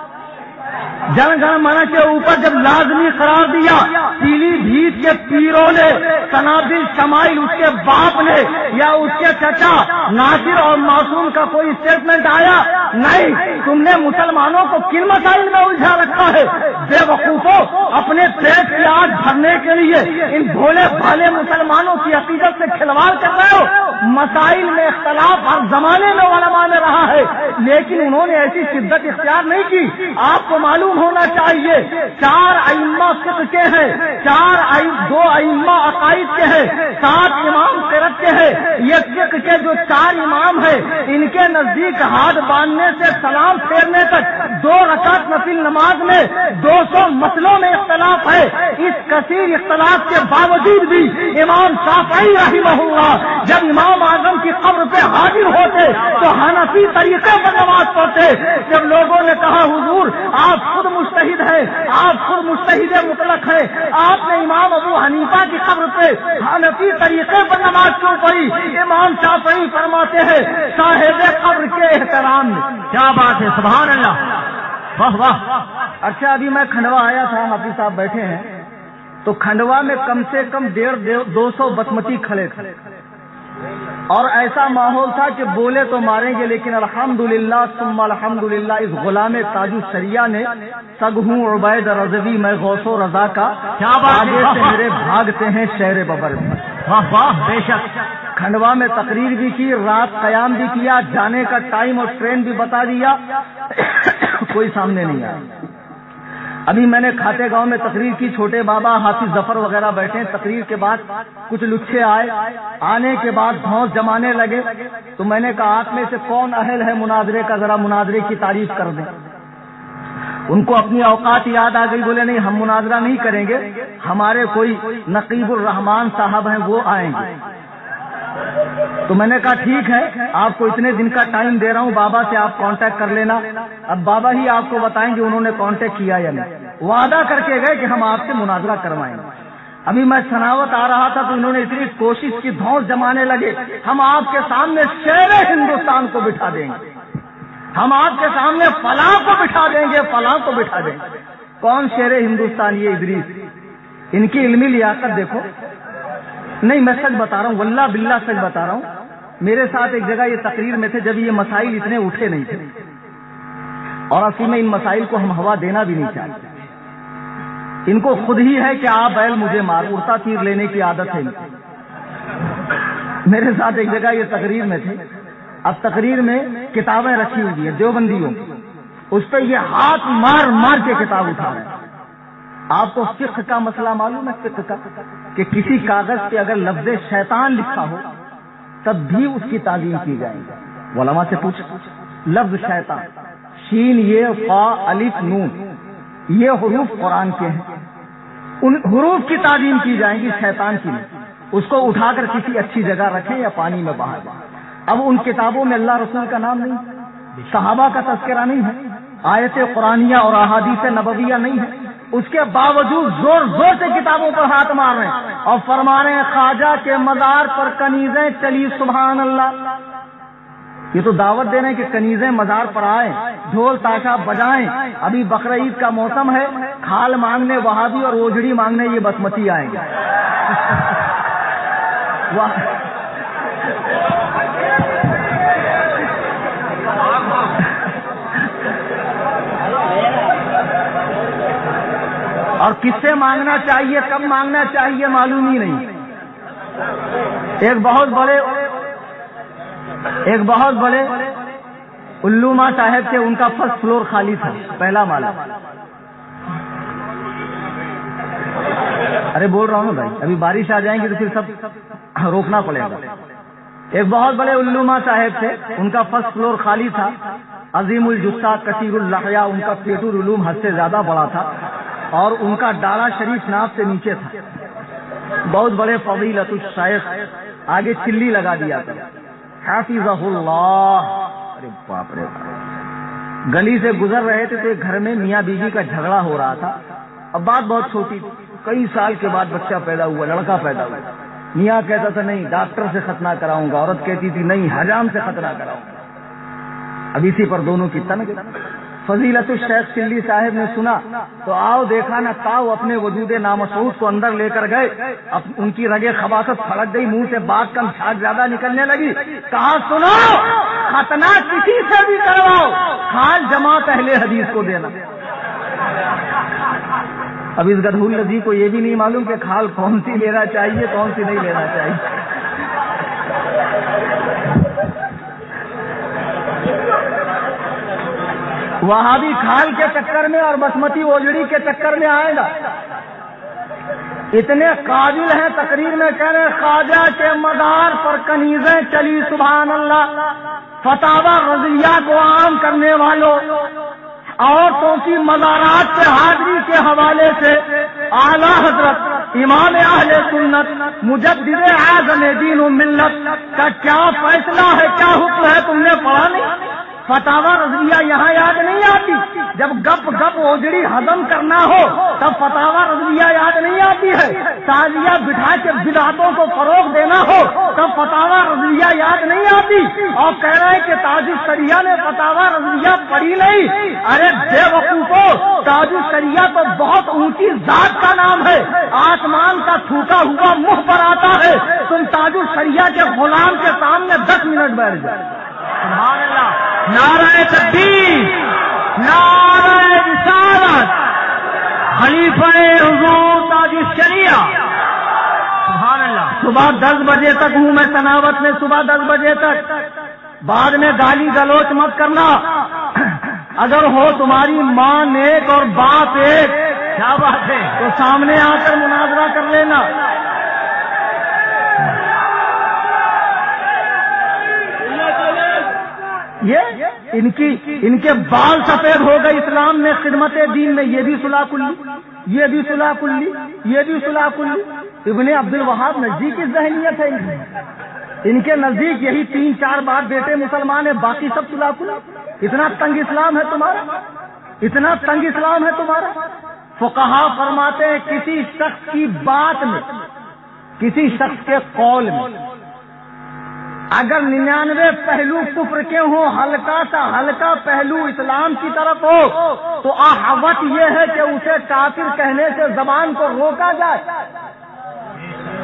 جن گن من کے اوپر جب لازمی قرار دیا، پیلی بھیت کے پیروں نے، سنابل شمائل اس کے باپ نے یا اس کے چچا ناصر اور معصوم کا کوئی اسٹیٹمنٹ آیا؟ نہیں. تم نے مسلمانوں کو کن مسائل میں الجھا رکھا ہے؟ بے وقوفوں، اپنے پیٹ کی آگ بھرنے کے لیے ان بھولے بھالے مسلمانوں کی عقیدت سے کھلواڑ کر رہے ہو. مسائل میں اختلاف ہر زمانے میں علماء میں رہا ہے، لیکن انہوں نے ایسی شدت اختیار نہیں کی. آپ کو معلوم ہونا چاہیے 4 ائمہ فقہ کے ہیں، 2 ائمہ عقائد کے ہیں، 7 امام قرأت کے ہیں. یہ فقہ کے جو 4 امام ہیں، ان کے نزدیک ہاتھ باندھنے سے سلام پھیرنے تک 2 رکعت نفل نماز میں 200 مسئلوں میں اختلاف ہے. اس کثیر اختلاف کے باوجود بھی امام شافعی رحمہ اللہ جب امام اعظم کی قبر پہ حاضر ہوتے تو حنفی طریقے پر نماز پڑھتے. جب لوگوں نے کہا حضور آپ خود مجتہد ہے، آپ خود مجتہد مطلق ہے، آپ نے امام ابو حنیفہ کی قبر پہ حنفی طریقے پر نماز کیوں پڑھی؟ امام شافعی فرماتے ہیں صاحب قبر کے احترام میں. کیا بات ہے. سبحان اللہ. واہ واہ. اچھا ابھی میں کھنڈوا آیا تھا، حافظ صاحب بیٹھے ہیں، تو کھنڈوا میں کم سے کم 150-200 بسمتی کھڑے تھے اور ایسا ماحول تھا کہ بولے تو ماریں گے، لیکن الحمدللہ ثم الحمدللہ اس غلام تاج الشریعہ نے سگ ہوں عبید رضوی میں غوث و رضا کا، آگے سے میرے بھاگتے ہیں شہر ببر میں. واہ واہ. بے شک. کھنڈوا میں تقریر بھی کی، رات قیام بھی کیا، جانے کا ٹائم اور ٹرین بھی بتا دیا. کوئی سامنے نہیں آیا. ابھی میں نے کھاتے گاؤں میں تقریر کی، چھوٹے بابا حافظ ظفر وغیرہ بیٹھے. تقریر کے بعد کچھ لچھے آئے، آنے کے بعد دھونس جمانے لگے. تو میں نے کہا آپ میں سے کون اہل ہے مناظرے کا، ذرا مناظرے کی تعریف کر دیں. ان کو اپنی اوقات یاد آ گئی، بولے نہیں ہم مناظرہ نہیں کریں گے، ہمارے کوئی نقیب الرحمان صاحب ہیں وہ آئیں گے. تو میں نے کہا ٹھیک ہے، آپ کو اتنے دن کا ٹائم دے رہا ہوں، بابا سے آپ کانٹیکٹ کر لینا. اب بابا ہی آپ کو بتائیں گے انہوں نے کانٹیکٹ کیا یا نہیں. وعدہ کر کے گئے کہ ہم آپ سے مناظرہ کروائیں گے. ابھی میں سناوت آ رہا تھا تو انہوں نے اتنی کوشش کی، دھونس جمانے لگے، ہم آپ کے سامنے شیر ہندوستان کو بٹھا دیں گے، ہم آپ کے سامنے فلاں کو بٹھا دیں گے، فلاں کو بٹھا دیں گے. کون شیر ہندوستان؟ یہ ادریس. ان کی علمی لیاقت دیکھو. نہیں میں سچ بتا رہا ہوں، واللہ باللہ سچ بتا رہا ہوں. میرے ساتھ ایک جگہ یہ تقریر میں تھے جب یہ مسائل اتنے اٹھے نہیں تھے، اور اصل میں ان مسائل کو ہم ہوا دینا بھی نہیں چاہتے. ان کو خود ہی ہے کہ آپ بیل مجھے مار، اڑتا تیر لینے کی عادت ہے ان کو. میرے ساتھ ایک جگہ یہ تقریر میں تھے. اب تقریر میں کتابیں رکھی ہوئی ہیں دیوبندیوں، اس پہ یہ ہاتھ مار مار کے کتاب اٹھا رہے ہیں. آپ کو فقہ کا مسئلہ معلوم ہے؟ فقہ کا کہ کسی کاغذ پہ اگر لفظ شیطان لکھا ہو تب بھی اس کی تعظیم کی جائے گی. علماء سے پوچھ، لفظ شیطان، شین یہ فا الف نون، یہ حروف قرآن کے ہیں، ان حروف کی تعظیم کی جائیں گی، شیطان کی نہیں. اس کو اٹھا کر کسی اچھی جگہ رکھیں یا پانی میں بہا دیں. اب ان کتابوں میں اللہ رسول کا نام نہیں، صحابہ کا تذکرہ نہیں ہے، آیت قرآنیہ اور احادیث نبویہ نہیں ہے. اس کے باوجود زور زور سے کتابوں پر ہاتھ مار رہے ہیں اور فرما رہے ہیں خواجہ کے مزار پر کنیزیں چلی سبحان اللہ. یہ تو دعوت دے رہے ہیں کہ کنیزیں مزار پر آئیں، ڈھول تاشا بجائیں. ابھی بقرعید کا موسم ہے، کھال مانگنے وہابی اور اوجڑی مانگنے یہ بسمتی آئیں گے. اور کس سے مانگنا چاہیے، کب مانگنا چاہیے معلوم ہی نہیں۔ ایک بہت بڑے علامہ صاحب تھے، ان کا فرسٹ فلور خالی تھا، پہلا مالا۔ ارے بول رہا ہوں نا بھائی، ابھی بارش آ جائیں گی تو پھر سب روکنا پڑے گا۔ ایک بہت بڑے علامہ صاحب تھے، ان کا فرسٹ فلور خالی تھا، عظیم الجثہ کثیر اللحیہ، ان کا پیٹ العلوم حد سے زیادہ بڑا تھا، اور ان کا ڈاڑا شریف ناف سے نیچے تھا۔ بہت بڑے فضیلت الشیخ، آگے چلی لگا دیا تھا، حافظہ اللہ۔ ارے باپ رے، گلی سے گزر رہے تھے تو ایک گھر میں میاں بیوی کا جھگڑا ہو رہا تھا۔ اب بات بہت چھوٹی تھی، کئی سال کے بعد بچہ پیدا ہوا، لڑکا پیدا ہوا۔ میاں کہتا تھا نہیں ڈاکٹر سے ختنہ کراؤں گا، عورت کہتی تھی نہیں حجام سے ختنہ کراؤں گا۔ اب اسی پر دونوں کی تنگ۔ فضیلت الشیخ چلی صاحب نے سنا تو آؤ دیکھا نہ تاؤ اپنے وجود نامسعود کو اندر لے کر گئے۔ اب ان کی رگے خباثت پھڑک گئی، منہ سے بات کم چھاگ زیادہ نکلنے لگی۔ کہا سنو، ختنہ کسی سے بھی کرواؤ، خال جماعت اہل حدیث کو دینا۔ اب اس گدھول لذیذ کو یہ بھی نہیں معلوم کہ کھال کون سی لینا چاہیے کون سی نہیں لینا چاہیے۔ وہاں بھی کھال کے چکر میں اور بسمتی اوجڑی کے چکر میں آئے گا۔ اتنے قابل ہیں، تقریر میں کہہ رہے خواجہ کے مدار پر کنیزیں چلی سبحان اللہ، فتاوی رضیہ کو عام کرنے والوں، عورتوں کی مزارات پہ حاضری کے حوالے سے اعلیٰ حضرت امام اہل سنت مجدد اعظم دین و ملت کا کیا فیصلہ ہے، کیا حکم ہے، تم نے پڑھا نہیں؟ فتاوی رضویہ یہاں یاد نہیں آتی، جب گپ گپ اوجڑی ہضم کرنا ہو تب فتاوی رضویہ یاد نہیں آتی ہے، تعزیہ بٹھا کے بدعتوں کو فروغ دینا ہو تب فتاوی رضویہ یاد نہیں آتی، اور کہہ رہے ہیں کہ تاج الشریعہ نے فتاوی رضویہ پڑھی نہیں۔ ارے بے وقوفو، تاج الشریعہ تو بہت اونچی ذات کا نام ہے، آسمان کا تھوکا ہوا منہ پر آتا ہے، تم تاج الشریعہ کے غلام کے سامنے 10 منٹ بیٹھ جائے۔ سبحان اللہ، نعرہ تکبیر، نعرہ رسالت، خلیفہ حضور تاج الشریعہ، سبحان اللہ۔ صبح 10 بجے تک ہوں میں تناوت میں، صبح 10 بجے تک، بعد میں گالی گلوچ مت کرنا، اگر ہو تمہاری ماں نیک اور باپ ایک، کیا بات ہے، تو سامنے آ کر مناظرہ کر لینا۔ یہ ان کے بال سفید ہو گئے اسلام میں، خدمت دین میں، یہ بھی صلاح کلی، یہ بھی صلاح کلی، یہ بھی صلاح کلی۔ ابن عبد الوہاب نزدیک کی ذہنیت ہے ان کے نزدیک، یہی 3-4 باپ بیٹے مسلمان ہیں، باقی سب صلاح کلی۔ اتنا تنگ اسلام ہے تمہارا، اتنا تنگ اسلام ہے تمہارا۔ فقہا فرماتے ہیں کسی شخص کی بات میں، کسی شخص کے قول میں اگر 99 پہلو کفر کے ہوں، ہلکا سا ہلکا پہلو اسلام کی طرف ہو تو احوط یہ ہے کہ اسے کافر کہنے سے زبان کو روکا جائے،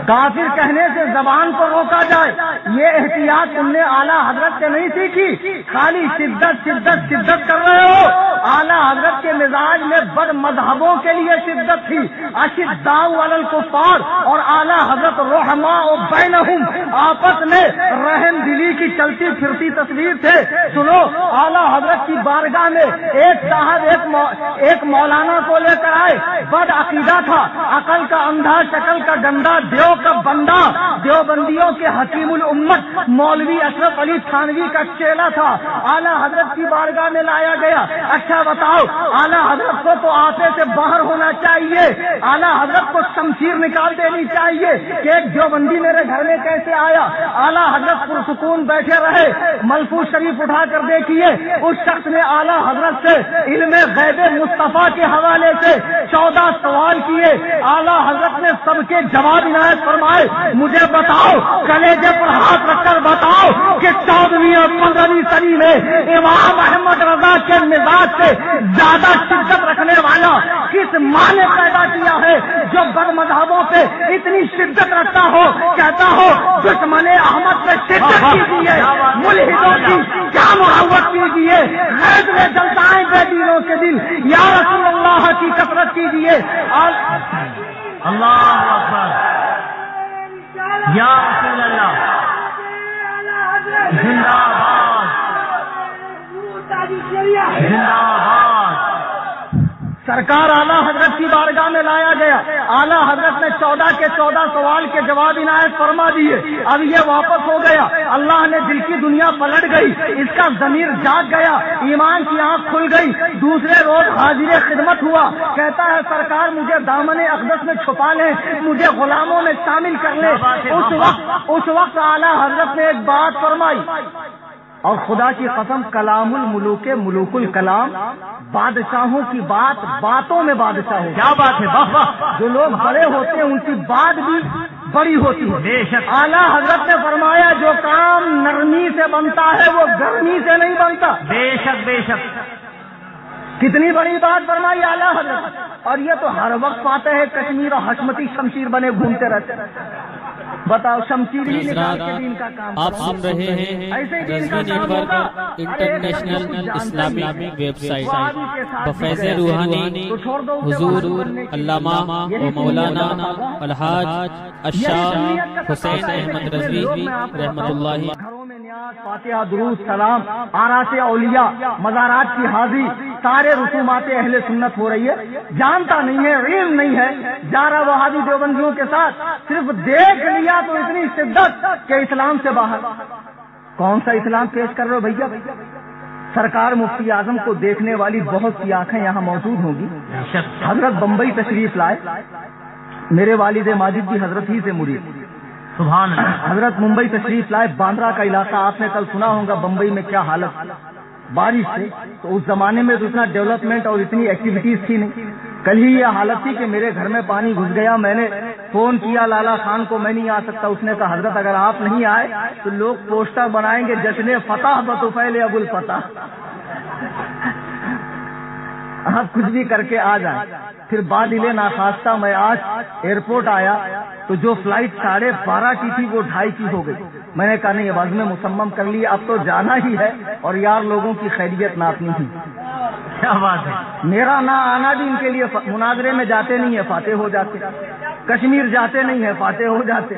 کافر کہنے سے زبان کو روکا جائے۔ یہ احتیاط تم نے اعلیٰ حضرت سے نہیں سیکھی، خالی شدت شدت شدت کر رہے ہو۔ اعلیٰ حضرت کے مزاج میں بد مذہبوں کے لیے شدت تھی، اشداء علی الکفار، اور اعلیٰ حضرت رحماء بینہم، آپس میں رحم دلی کی چلتی پھرتی تصویر تھے۔ سنو، اعلیٰ حضرت کی بارگاہ میں ایک صاحب ایک مولانا کو لے کر آئے، بد عقیدہ تھا، عقل کا اندھا، شکل کا گندا، دیو کا بندہ، دیوبندیوں کے حکیم الامت مولوی اشرف علی تھانوی کا چیلا تھا۔ اعلیٰ حضرت کی بارگاہ میں لایا گیا، اچھا بتاؤ، اعلیٰ حضرت کو تو آتے سے باہر ہونا چاہیے، اعلیٰ حضرت کو شمشیر نکال دینی چاہیے کہ ایک دیوبندی میرے گھر میں کیسے آیا۔ اعلیٰ حضرت پرسکون بیٹھے رہے، ملفوظ شریف اٹھا کر دیکھیے، اس شخص نے اعلیٰ حضرت سے علم غیب مصطفیٰ کے حوالے سے 14 سوال کیے۔ اعلیٰ حضرت نے سب کے جواب عنایت فرمائے. مجھے بتاؤ, کلیجے پر ہاتھ رکھ کر بتاؤ کہ 14ویں اور 15ویں صدی میں امام احمد رضا کے مزاج سے زیادہ شدت رکھنے والا کس ماں نے پیدا کیا ہے جو بد مذہبوں پہ اتنی شدت رکھتا ہو, کہتا ہو دشمن احمد پہ شدت کیجیے, ملحدوں کی کیا محبت کیجیے, غیظ میں جلسائیں بے دینوں کے دل, یا رسول اللہ کی کثرت کیجیے. اللہ اکبر, یا رسول اللہ, زندہ باد, زندہ باد. سرکار اعلیٰ حضرت کی بارگاہ میں لایا گیا. اعلیٰ حضرت نے 14 کے 14 سوال کے جواب عنایت فرما دیے. اب یہ واپس ہو گیا, اللہ نے دل کی دنیا پلٹ گئی, اس کا ضمیر جاگ گیا, ایمان کی آنکھ کھل گئی. دوسرے روز حاضر خدمت ہوا, کہتا ہے سرکار مجھے دامن اقدس میں چھپا لیں, مجھے غلاموں میں شامل کر لیں. اس وقت اعلیٰ حضرت نے ایک بات فرمائی, اور خدا کی قسم کلام الملوک ملوک الکلام, بادشاہوں کی بات باتوں میں بادشاہ ہو. کیا بات ہے, واہ واہ. جو لوگ بڑے ہوتے ہیں ان کی بات بھی بڑی ہوتی ہے. بے شک. اعلیٰ حضرت نے فرمایا جو کام نرمی سے بنتا ہے وہ گرمی سے نہیں بنتا. بے شک, بے شک. کتنی بڑی بات فرمائی اعلیٰ حضرت. اور یہ تو ہر وقت پاتے ہیں کشمیر اور حشمتی شمشیر بنے گھومتے رہتے ہیں. بتاؤ شمشیر ہی نکال کے دین کا کام. آپ سن رہے ہیں رضوی نیٹ ورک انٹرنیشنل اسلامی ویب سائٹ بفیض روحانی حضور علامہ و مولانا الحاج الشاہ حسین احمد رضوی رحمۃ اللہ. فاتحہ درود سلام آراس اولیاء مزارات کی حاضری سارے رسومات اہل سنت ہو رہی ہے. جانتا نہیں ہے, علم نہیں ہے, جا رہا وہابی دیوبندیوں کے ساتھ, صرف دیکھ لیا تو اتنی شدت کہ اسلام سے باہر. کون سا اسلام پیش کر رہے ہو بھیا؟ سرکار مفتی اعظم کو دیکھنے والی بہت سی آنکھیں یہاں موجود ہوں گی. حضرت بمبئی تشریف لائے, میرے والد ماجد بھی حضرت ہی سے مرید. سبحان اللہ. حضرت ممبئی تشریف لائے, باندرا کا علاقہ آپ نے کل سنا ہوگا بمبئی میں کیا حالت بارش سے. تو اس زمانے میں تو اتنا ڈیولپمنٹ اور اتنی ایکٹیویٹیز تھی نہیں. کل ہی یہ حالت تھی کہ میرے گھر میں پانی گھس گیا. میں نے فون کیا لالا خان کو, میں نہیں آ سکتا. اس نے کہا حضرت اگر آپ نہیں آئے تو لوگ پوسٹر بنائیں گے جشن فتح بطفیل ابو الفتح. آپ کچھ بھی کر کے آ جائیں. پھر بادل ناخواستہ میں آج ایئرپورٹ آیا تو جو فلائٹ 12:30 کی تھی وہ 2:30 کی ہو گئی. میں نے کہا نہیں, عزم مصمم کر لی, اب تو جانا ہی ہے اور یار لوگوں کی خیریت ناپنی تھی. کیا بات ہے. میرا نہ آنا بھی ان کے لیے, مناظرے میں جاتے نہیں ہے فاتح ہو جاتے, کشمیر جاتے نہیں ہے فاتح ہو جاتے,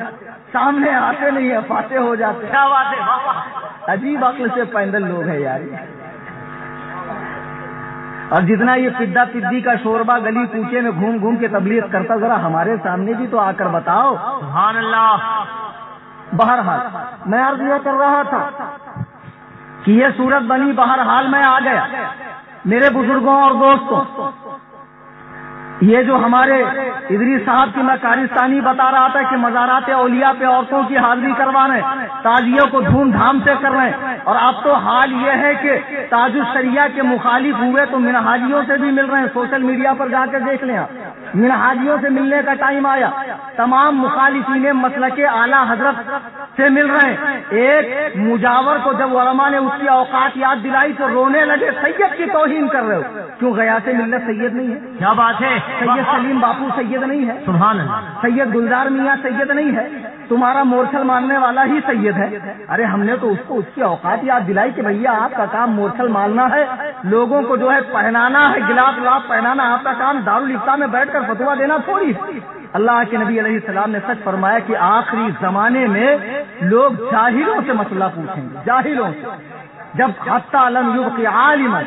سامنے آتے نہیں ہے فاتح ہو جاتے. کیا بات ہے. عجیب عقل سے پیدل لوگ ہیں یار. اور جتنا یہ پڈا پڈی کا شوربا گلی کوچے میں گھوم گھوم کے تبلیغ کرتا, ذرا ہمارے سامنے بھی تو آ کر بتاؤ. سبحان اللہ. بہرحال میں عرض یہ کر رہا تھا کہ یہ صورت بنی, بہرحال میں آ گیا. میرے بزرگوں اور دوستوں, یہ جو ہمارے ادریس صاحب کی میں کارستانی بتا رہا تھا کہ مزارات اولیاء پہ عورتوں کی حاضری کروا رہے ہیں, تازیوں کو دھوم دھام سے کر رہے ہیں. اور اب تو حال یہ ہے کہ تاج الشریعہ کے مخالف ہوئے تو منہاجیوں سے بھی مل رہے ہیں. سوشل میڈیا پر جا کر دیکھ لیں آپ, منہاجیوں سے ملنے کا ٹائم آیا. تمام مخالفین مسلک اعلیٰ حضرت سے مل رہے ہیں. ایک مجاور کو جب علماء نے اس کی اوقات یاد دلائی تو رونے لگے, سید کی توہین کر رہے ہو. کیوں گیا سے ملنا سید نہیں ہے؟ کیا بات ہے. سید سلیم باپو سید نہیں ہے؟ سبحان اللہ. سید گلزار میاں سید نہیں ہے؟ تمہارا مورچل ماننے والا ہی سید ہے. ارے ہم نے تو اس کو اس کی اوقات یاد دلائی کہ بھیا آپ کا کام مورچل ماننا ہے, لوگوں کو جو ہے پہنانا ہے, گلاف گلاف پہنانا. آپ کا کام دارالفتہ میں بیٹھ کر فتوا دینا تھوڑی. اللہ کے نبی علیہ السلام نے سچ فرمایا کہ آخری زمانے میں لوگ جاہلوں سے مسئلہ پوچھیں گے, جاہلوں سے. جب حتی لم یبقی عالما,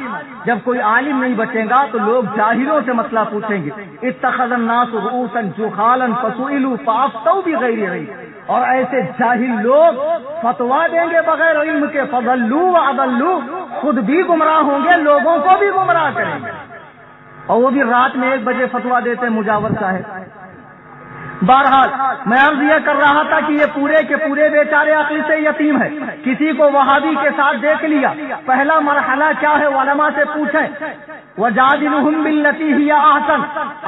جب کوئی عالم نہیں بچے گا تو لوگ جاہلوں سے مسئلہ پوچھیں گے. اتخذ الناس رؤوسا جخالا فسئلوا فافتوا بغیر علم. اور ایسے جاہل لوگ فتوا دیں گے بغیر علم کے, فضلوا واضلوا, خود بھی گمراہ ہوں گے, لوگوں کو بھی گمراہ کریں گے. اور وہ بھی رات میں 1 بجے فتوا دیتے مجاور صاحب. بہرحال میں عرض یہ کر رہا تھا کہ یہ پورے کے پورے بیچارے عقل سے یتیم ہے. کسی کو وہابی کے ساتھ دیکھ لیا، پہلا مرحلہ کیا ہے علماء سے پوچھیں، وَجَادِلُهُمْ بِالَّتِي هِيَ أَحْسَنُ،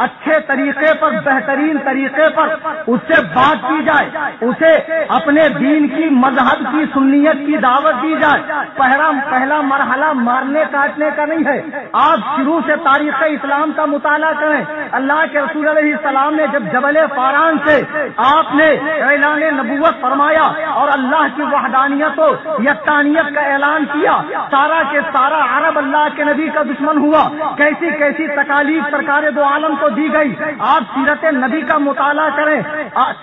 اچھے طریقے پر، بہترین طریقے پر اس سے بات کی جائے، اسے اپنے دین کی، مذہب کی، سنیت کی دعوت دی جائے۔ پہلا مرحلہ مارنے کاٹنے کا نہیں ہے، آپ شروع سے تاریخ اسلام کا مطالعہ کریں۔ اللہ کے رسول علیہ السلام نے جب جبل فاران سے آپ نے اعلان نبوت فرمایا اور اللہ کی وحدانیت و یکتانیت کا اعلان کیا، سارا کے سارا عرب اللہ کے نبی کا دشمن ہوا، کیسی کیسی تکالیف سرکار دو عالم کو دی گئی۔ آپ سیرت نبی کا مطالعہ کریں،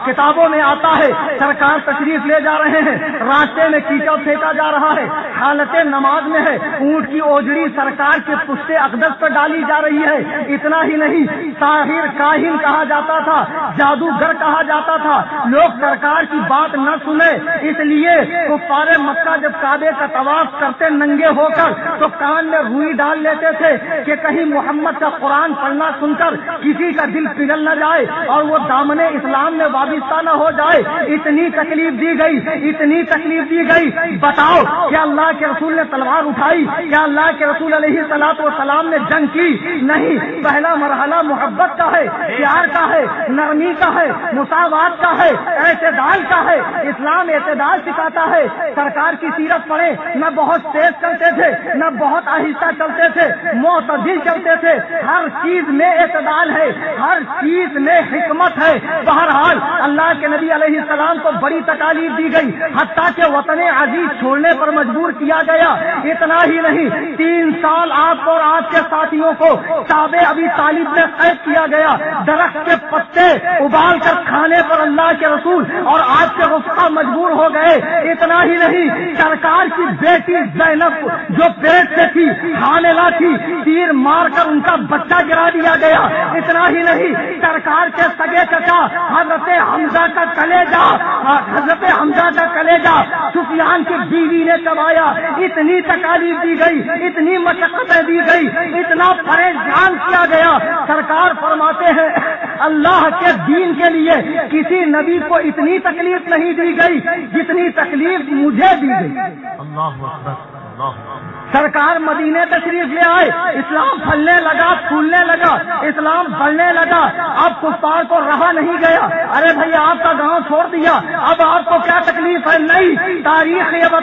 کتابوں میں آتا ہے سرکار تشریف لے جا رہے ہیں، راستے میں کیچڑ پھینکا جا رہا ہے، حالت نماز میں ہے، اونٹ کی اوجڑی سرکار کے پشت اقدس پر ڈالی جا رہی ہے۔ اتنا ہی نہیں، ساحر کاہن کہا جاتا تھا، جادوگر کہا جاتا تھا، لوگ سرکار کی بات نہ سنے، اس لیے کفار مکہ جب کعبے کا طواف کرتے ننگے ہو کر تو کان میں روئی ڈال لیتے تھے کہ کہیں محمد کا قرآن پڑھنا سن کر کسی کا دل پگھل نہ جائے اور وہ دامن اسلام میں وابستہ نہ ہو جائے۔ اتنی تکلیف دی گئی، اتنی تکلیف دی گئی۔ بتاؤ کیا اللہ کے رسول نے تلوار اٹھائی؟ کیا اللہ کے رسول علیہ الصلوۃ والسلام نے جنگ کی؟ نہیں۔ پہلا مرحلہ محبت کا ہے، پیار کا ہے، نرمی کا ہے، مساوات کا ہے، اعتدال کا ہے۔ اسلام اعتدال سکھاتا ہے۔ سرکار کی سیرت پڑھے، نہ بہت تیز چلتے تھے، نہ بہت آہستہ چلتے تھے، معتدل چلتے تھے۔ ہر چیز میں اعتدال ہے، ہر چیز میں حکمت ہے۔ بہرحال اللہ کے نبی علیہ السلام کو بڑی تکالیف دی گئی، حتیٰ کہ وطن عزیز چھوڑنے پر مجبور کیا گیا۔ اتنا ہی نہیں، 3 سال آپ اور آپ کے ساتھیوں کو صحابہ ابی طالب میں قید کیا گیا، درخت کے پتے ابال کر کھانے پر اللہ کے رسول اور آپ کے رفقا مجبور ہو گئے۔ اتنا ہی نہیں، سرکار کی بیٹی زینب جو پیٹ سے تھی، حاملہ تھی، تیر مار کر ان کا بچہ گرا دیا گیا۔ اتنا ہی نہیں، سرکار کے سگے چچا حضرت حمزہ کا کلیجہ سفیان کی بیوی نے چبایا۔ اتنی تکالیف دی گئی، اتنی مشقتیں دی گئی، اتنا پریشان کیا گیا۔ سرکار فرماتے ہیں اللہ کے دین کے لیے کسی نبی کو اتنی تکلیف نہیں دی گئی جتنی تکلیف مجھے دی گئی۔ اللہ اکبر، اللہ اکبر۔ سرکار مدینے تشریف لے آئے، اسلام پھلنے لگا، پھولنے لگا، اسلام بڑھنے لگا۔ اب کفار کو رہا نہیں گیا، ارے بھائی آپ کا گاؤں چھوڑ دیا، اب آپ کو کیا تکلیف ہے؟ نہیں، تاریخ یہ